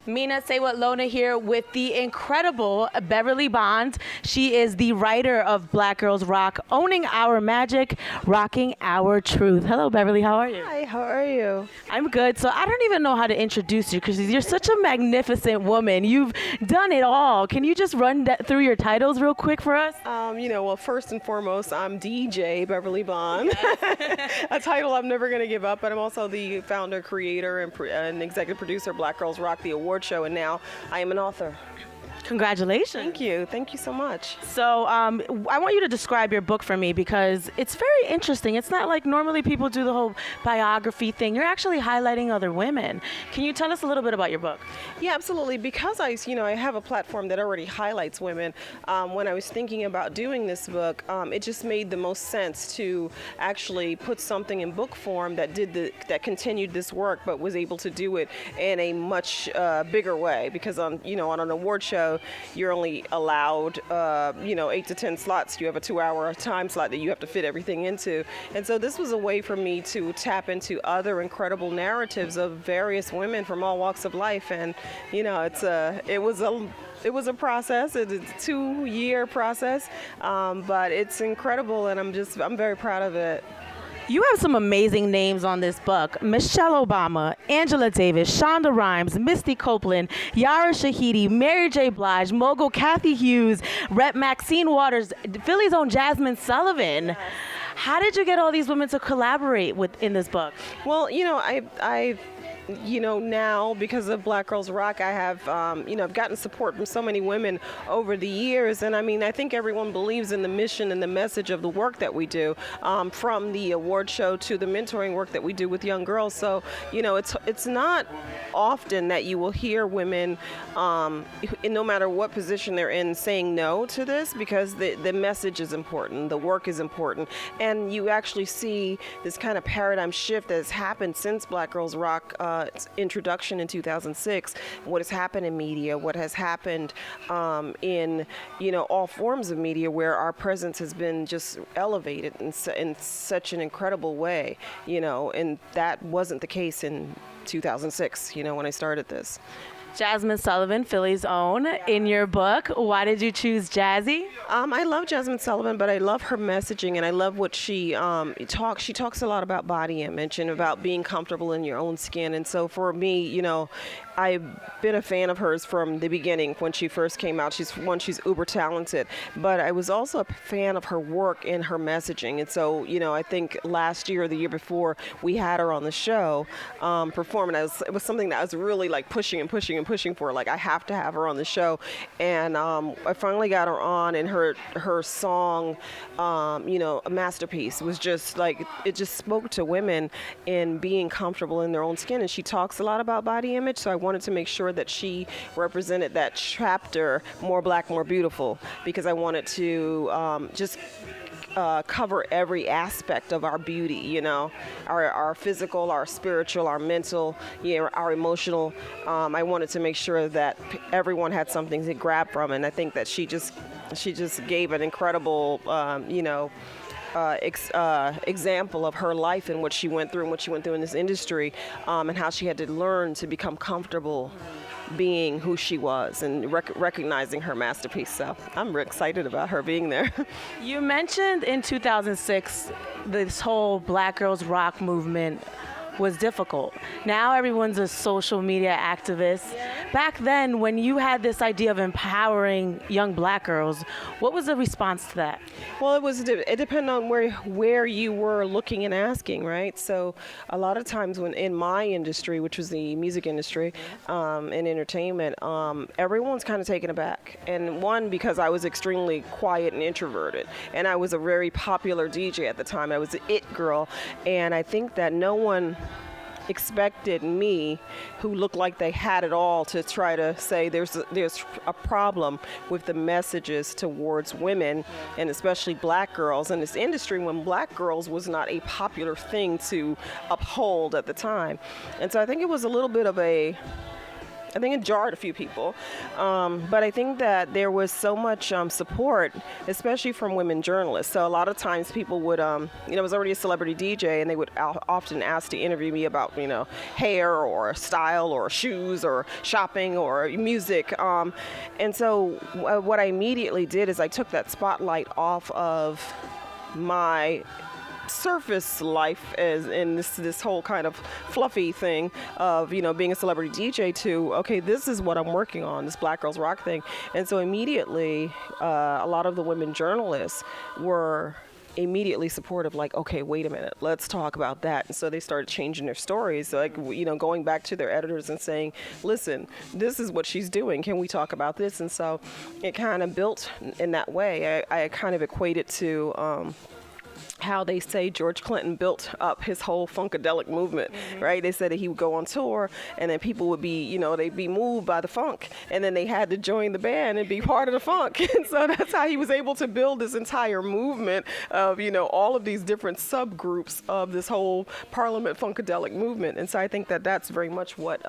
Mina SayWhat Lona here with the incredible Beverly Bonds. She is the writer of Black Girls Rock, Owning Our Magic, Rocking Our Truth. Hello, Beverly. How are you? Hi, how are you? I'm good. So I don't even know how to introduce you because you're such a magnificent woman. You've done it all. Can you just run through your titles real quick for us? Well, first and foremost, I'm DJ Beverly Bonds, a title I'm never going to give up, but I'm also the founder, creator, and executive producer of Black Girls Rock, the award show, and now I am an author. Congratulations. Thank you. Thank you so much. So I want you to describe your book for me because it's very interesting. It's not like normally people do the whole biography thing. You're actually highlighting other women. Can you tell us a little bit about your book? Yeah, absolutely. Because I have a platform that already highlights women. When I was thinking about doing this book, it just made the most sense to actually put something in book form that that continued this work, but was able to do it in a much bigger way. Because on an award show, you're only allowed 8 to 10 slots. You have a 2-hour time slot that you have to fit everything into. And so this was a way for me to tap into other incredible narratives of various women from all walks of life. And it was a process. It's a 2-year process, but it's incredible, and I'm very proud of it. You have some amazing names on this book. Michelle Obama, Angela Davis, Shonda Rhimes, Misty Copeland, Yara Shahidi, Mary J. Blige, mogul Kathy Hughes, Rep. Maxine Waters, Philly's own Jasmine Sullivan. Yes. How did you get all these women to collaborate in this book? Well, now because of Black Girls Rock, I have, I've gotten support from so many women over the years. And I think everyone believes in the mission and the message of the work that we do, from the award show to the mentoring work that we do with young girls. So, it's not often that you will hear women, no matter what position they're in, saying no to this, because the message is important, the work is important. And you actually see this kind of paradigm shift that has happened since Black Girls Rock its introduction in 2006, what has happened in media, what has happened in all forms of media, where our presence has been just elevated in such an incredible way, and that wasn't the case in 2006, when I started this. Jasmine Sullivan, Philly's own, in your book. Why did you choose Jazzy? I love Jasmine Sullivan, but I love her messaging, and I love what she talks. She talks a lot about body image and about being comfortable in your own skin. And so for me, I've been a fan of hers from the beginning when she first came out. She's uber talented, but I was also a fan of her work and her messaging. And so, I think last year or the year before, we had her on the show performing. It was something that I was really like pushing for. Like, I have to have her on the show. And I finally got her on, and her song, a masterpiece, was just like, it just spoke to women in being comfortable in their own skin. And she talks a lot about body image, so I wanted to make sure that she represented that chapter, More Black, More Beautiful, because I wanted to just cover every aspect of our beauty, our physical, our spiritual, our mental, our emotional. I wanted to make sure that everyone had something to grab from, and I think that she just gave an incredible, example of her life and what she went through in this industry, and how she had to learn to become comfortable being who she was and recognizing her masterpiece. So I'm excited about her being there. You mentioned in 2006 this whole Black Girls Rock movement was difficult. Now everyone's a social media activist. Yeah. Back then, when you had this idea of empowering young Black girls, what was the response to that? Well, it depended on where you were looking and asking, right? So a lot of times when in my industry, which was the music industry and entertainment, everyone's kind of taken aback. And one, because I was extremely quiet and introverted, and I was a very popular DJ at the time. I was the it girl, and I think that no one expected me, who looked like they had it all, to try to say there's a problem with the messages towards women, and especially Black girls in this industry, when Black girls was not a popular thing to uphold at the time. And so I think it was a little bit of a I think it jarred a few people. But I think that there was so much support, especially from women journalists. So a lot of times people would, I was already a celebrity DJ, and they would often ask to interview me about, hair or style or shoes or shopping or music. And so what I immediately did is I took that spotlight off of my surface life as in this whole kind of fluffy thing of being a celebrity DJ to, okay, this is what I'm working on, this Black Girls Rock thing. And so immediately a lot of the women journalists were immediately supportive, like, okay, wait a minute, let's talk about that. And so they started changing their stories, so, like, going back to their editors and saying, listen, this is what she's doing, can we talk about this? And so it kind of built in that way. I kind of equate it to how they say George Clinton built up his whole funkadelic movement, right? They said that he would go on tour, and then people would be, they'd be moved by the funk, and then they had to join the band and be part of the funk. And so that's how he was able to build this entire movement of, all of these different subgroups of this whole Parliament funkadelic movement. And so I think that that's very much what,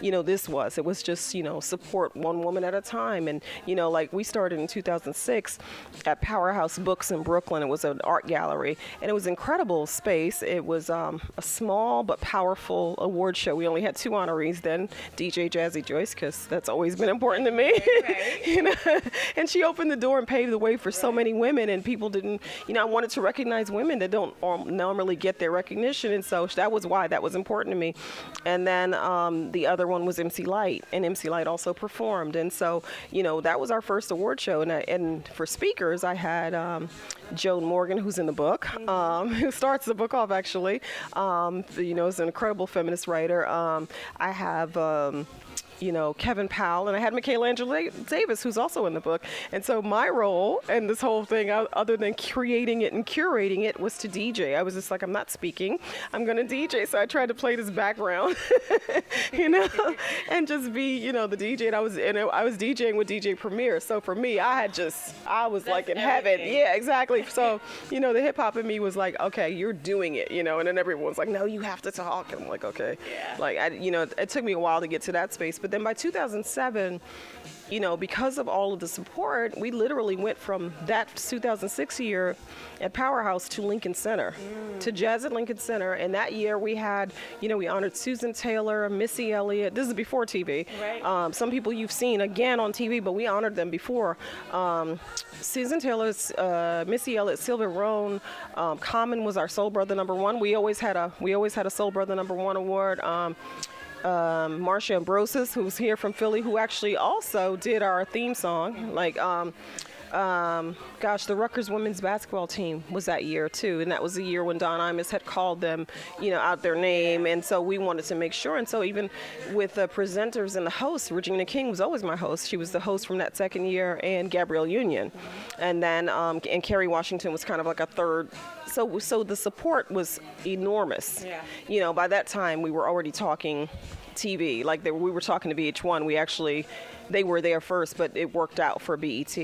this was. It was just, support one woman at a time. And, like we started in 2006 at Powerhouse Books in Brooklyn. It was an art gallery. And it was an incredible space. It was a small but powerful award show. We only had 2 honorees then, DJ Jazzy Joyce, because that's always been important to me. Right. And she opened the door and paved the way for so many women, and people didn't, I wanted to recognize women that don't normally get their recognition, and so that was why that was important to me. And then the other one was MC Light, and MC Light also performed. And so, that was our first award show. And for speakers, I had Joan Morgan, who's in the book, who starts the book off, actually. Is an incredible feminist writer. I have Kevin Powell, and I had Michaela Angela Davis, who's also in the book. And so my role in this whole thing, other than creating it and curating it, was to DJ. I was just like, I'm not speaking, I'm going to DJ. So I tried to play this background, and just be, the DJ. And I was DJing with DJ Premier. So for me, I was like in heaven. Yeah, exactly. So, the hip hop in me was like, okay, you're doing it, and then everyone's like, no, you have to talk. And I'm like, okay. Yeah. Like, it took me a while to get to that space. But then by 2007, because of all of the support, we literally went from that 2006 year at Powerhouse to Lincoln Center, to Jazz at Lincoln Center. And that year we had, we honored Susan Taylor, Missy Elliott. This is before TV. Right. Some people you've seen again on TV, but we honored them before. Susan Taylor's, Missy Elliott, Sylvia Rohn, Common was our Soul Brother #1. We always had a Soul Brother #1 award. Marsha Ambrosius, who's here from Philly, who actually also did our theme song. Like, the Rutgers women's basketball team was that year too, and that was the year when Don Imus had called them, out their name, and so we wanted to make sure. And so even with the presenters and the hosts, Regina King was always my host. She was the host from that second year, and Gabrielle Union, and then and Kerry Washington was kind of like a third. So the support was enormous. Yeah. By that time we were already talking TV, like we were talking to VH1. They were there first, but it worked out for BET,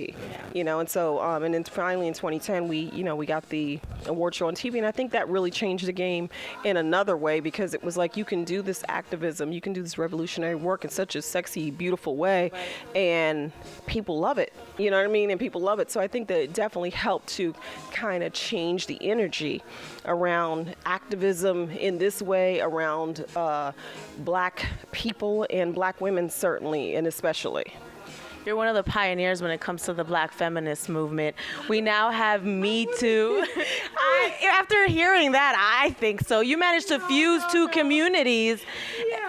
and so, and then finally in 2010, we got the award show on TV, and I think that really changed the game in another way, because it was like, you can do this activism, you can do this revolutionary work in such a sexy, beautiful way, and people love it, you know what I mean? And people love it. So I think that it definitely helped to kind of change the energy around activism in this way, around Black people and Black women, certainly, and especially. You're one of the pioneers when it comes to the Black feminist movement. We now have Me Too. After hearing that, I think so. You managed to fuse two communities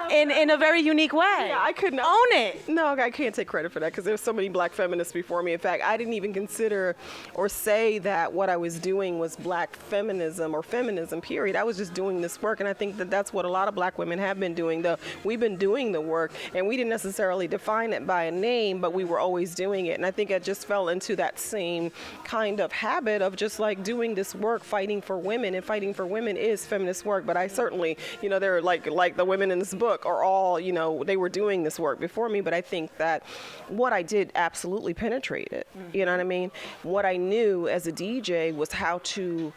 in a very unique way. Yeah, I couldn't own it. No, I can't take credit for that, because there's so many Black feminists before me. In fact, I didn't even consider or say that what I was doing was Black feminism or feminism, period. I was just doing this work, and I think that that's what a lot of Black women have been doing. We've been doing the work, and we didn't necessarily define it by a name, but we were always doing it. And I think I just fell into that same kind of habit of just like doing this work, fighting for women, and fighting for women is feminist work. But I certainly, they're like the women in this book are all, they were doing this work before me. But I think that what I did absolutely penetrated. You know what I mean? What I knew as a DJ was how to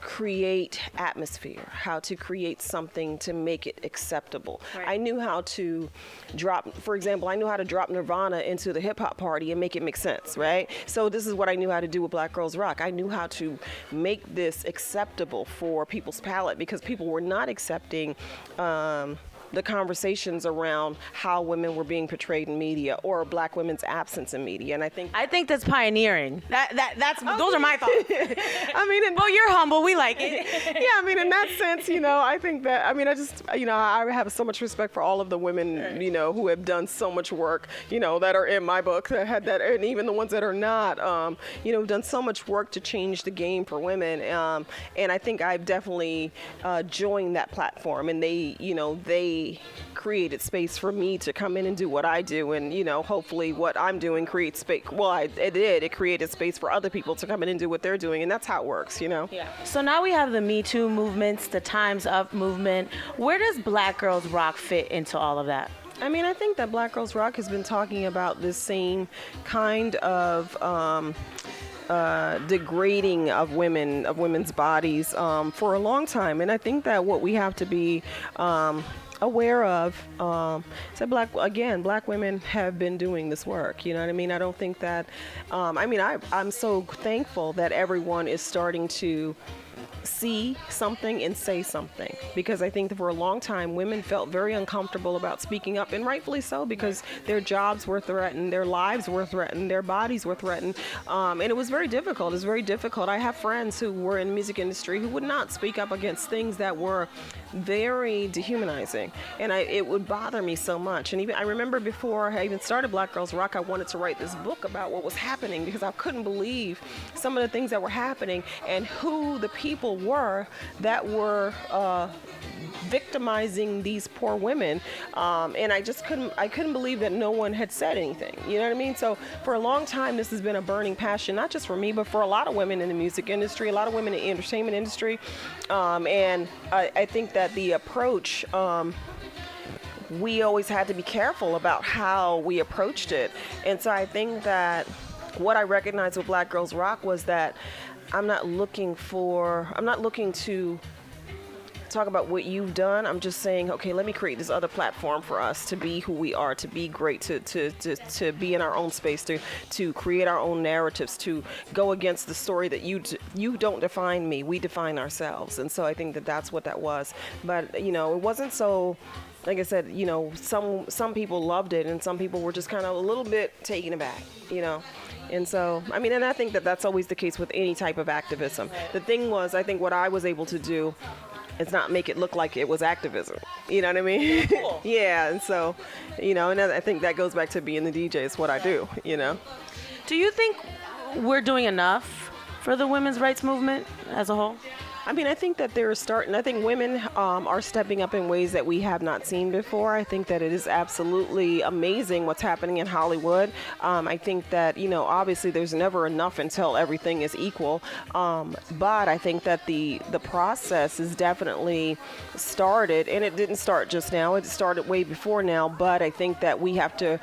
create atmosphere, how to create something to make it acceptable. Right. I knew how to drop, for example, I knew how to drop Nirvana into the hip hop party and make it make sense, right? So this is what I knew how to do with Black Girls Rock. I knew how to make this acceptable for people's palate, because people were not accepting the conversations around how women were being portrayed in media, or Black women's absence in media. And I think that's pioneering. That's those are my thoughts. I mean, well, you're humble. We like it. yeah, I mean, in that sense, I think that, I just, I have so much respect for all of the women, who have done so much work, that are in my book, that had that, and even the ones that are not, done so much work to change the game for women. And I think I've definitely joined that platform, and they created space for me to come in and do what I do, and hopefully what I'm doing creates space. Well, it created space for other people to come in and do what they're doing, and that's how it works. Yeah. So now we have the Me Too movements, the Time's Up movement. Where does Black Girls Rock fit into all of that? I think that Black Girls Rock has been talking about this same kind of degrading of women's bodies for a long time, and I think that what we have to be aware of, Black women have been doing this work. You know what I mean? I don't think that. I'm so thankful that everyone is starting to see something and say something, because I think that for a long time women felt very uncomfortable about speaking up, and rightfully so, because their jobs were threatened, their lives were threatened, their bodies were threatened, and it was very difficult. It's very difficult. I have friends who were in the music industry who would not speak up against things that were very dehumanizing, and it would bother me so much. And even I remember before I even started Black Girls Rock, I wanted to write this book about what was happening, because I couldn't believe some of the things that were happening and who the people were that were victimizing these poor women, and I couldn't believe that no one had said anything. You know what I mean? So for a long time, this has been a burning passion, not just for me, but for a lot of women in the music industry, a lot of women in the entertainment industry, and I think that the approach, we always had to be careful about how we approached it. And so I think that what I recognized with Black Girls Rock was that I'm not looking to talk about what you've done. I'm just saying, okay, let me create this other platform for us to be who we are, to be great, to be in our own space, to create our own narratives, to go against the story that you don't define me, we define ourselves. And so I think that that's what that was. But it wasn't so. Like I said, some people loved it, and some people were just kind of a little bit taken aback, And so, and I think that that's always the case with any type of activism. The thing was, I think what I was able to do is not make it look like it was activism. You know what I mean? Cool. Yeah, and so, and I think that goes back to being the DJ. It's what I do, Do you think we're doing enough for the women's rights movement as a whole? I think that I think women are stepping up in ways that we have not seen before. I think that it is absolutely amazing what's happening in Hollywood. I think that, obviously there's never enough until everything is equal. But I think that the process is definitely started, and it didn't start just now. It started way before now. But I think that we have to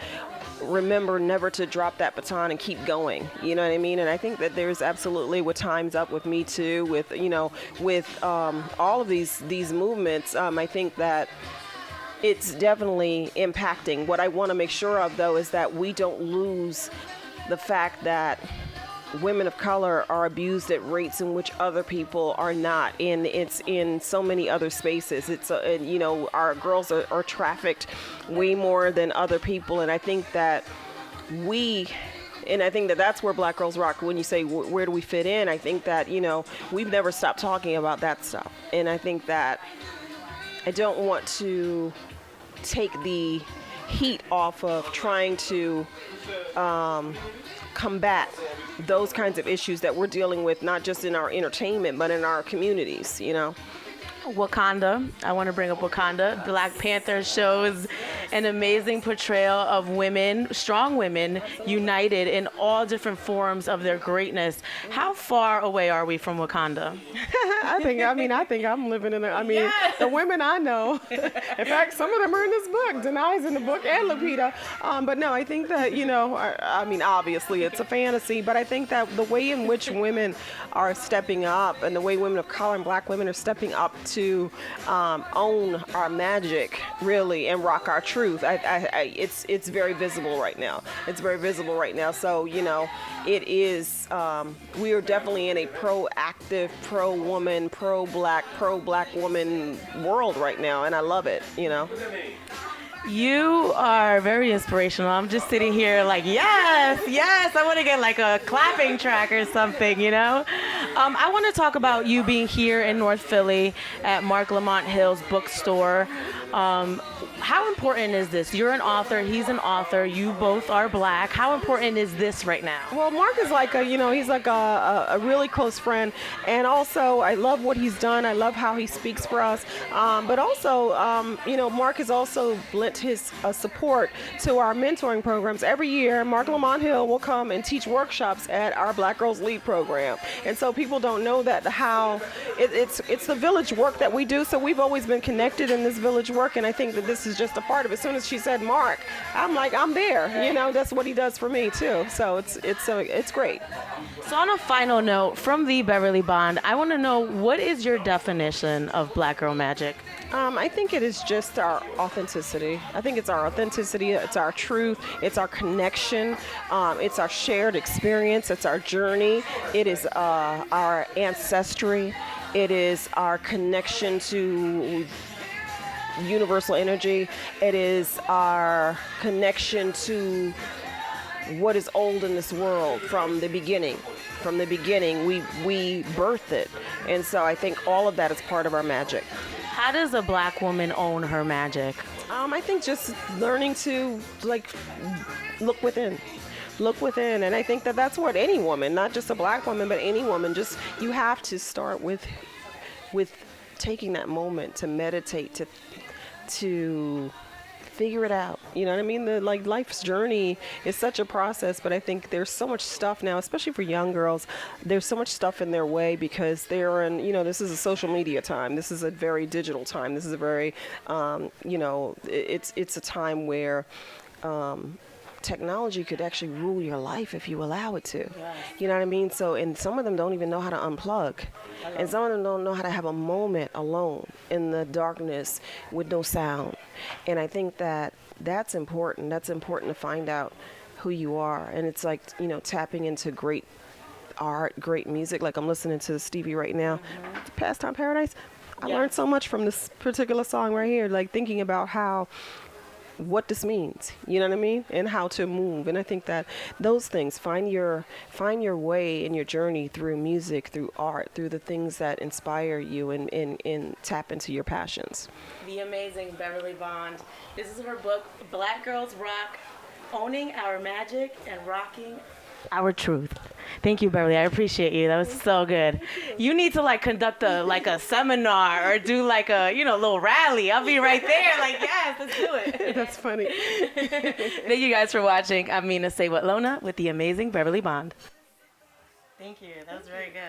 remember never to drop that baton and keep going. You know what I mean? And I think that there's absolutely, with Time's Up, with Me Too, with all of these movements, I think that it's definitely impacting. What I want to make sure of, though, is that we don't lose the fact that women of color are abused at rates in which other people are not, and it's in so many other spaces. It's our girls are trafficked way more than other people, and I think that that's where Black Girls Rock, when you say where do we fit in, I think that we've never stopped talking about that stuff, and I think that I don't want to take the heat off of trying to combat those kinds of issues that we're dealing with, not just in our entertainment, but in our communities, Wakanda. I want to bring up Wakanda. Black Panthers shows an amazing portrayal of women, strong women, united in all different forms of their greatness. How far away are we from Wakanda? I think I'm living in the women I know. In fact, some of them are in this book. Denai's in the book and Lupita. But no, I think that, obviously it's a fantasy, but I think that the way in which women are stepping up and the way women of color and black women are stepping up to own our magic, really, and rock our truth, it's very visible right now. It's very visible right now. So, it is, we are definitely in a proactive, pro-woman, pro-black woman world right now, and I love it, You are very inspirational. I'm just sitting here like, yes, I want to get like a clapping track or something, I want to talk about you being here in North Philly at Mark Lamont Hill's bookstore. How important is this? You're an author, he's an author, you both are black. How important is this right now? Well, Mark is like he's like a really close friend, and also I love what he's done. I love how he speaks for us, but also, Mark has also lent his support to our mentoring programs. Every year, Mark Lamont Hill will come and teach workshops at our Black Girls Lead program, and so people don't know that how it's the village work that we do. So we've always been connected in this village work, and I think that this is just a part of it. As soon as she said Mark, I'm like, I'm there. That's what he does for me too. So it's great. So on a final note, from the Beverly Bond, I want to know, what is your definition of Black Girl Magic? I think it is just our authenticity. I think it's our authenticity. It's our truth. It's our connection. It's our shared experience. It's our journey. It is our ancestry. It is our connection to universal energy. It is our connection to what is old in this world from the beginning. From the beginning, we birthed it. And so I think all of that is part of our magic. How does a black woman own her magic? I think just learning to look within. Look within, and I think that that's what any woman, not just a black woman, but any woman, you have to start with taking that moment to meditate, to figure it out. You know what I mean? Life's journey is such a process, but I think there's so much stuff now, especially for young girls. There's so much stuff in their way because they're in, this is a social media time. This is a very digital time. This is a very, it's a time where technology could actually rule your life if you allow it to. Yes. You know what I mean? So, and some of them don't even know how to unplug. And some of them don't know how to have a moment alone in the darkness with no sound. And I think that that's important. That's important to find out who you are. And it's like, tapping into great art, great music. Like I'm listening to Stevie right now. Mm-hmm. Pastime Paradise. I learned so much from this particular song right here, like thinking about what this means, you know what I mean, and how to move. And I think that those things, find your way in your journey through music, through art, through the things that inspire you, and tap into your passions. The amazing Beverly Bond. This is her book, Black Girls Rock, Owning Our Magic and Rocking Our Truth. Thank you, Beverly. I appreciate you. That was so good. You need to conduct a seminar or do a little rally. I'll be right there. Yes, let's do it. That's funny. Thank you guys for watching. I'm Mina SayWhat with the amazing Beverly Bond. Thank you. That was very good.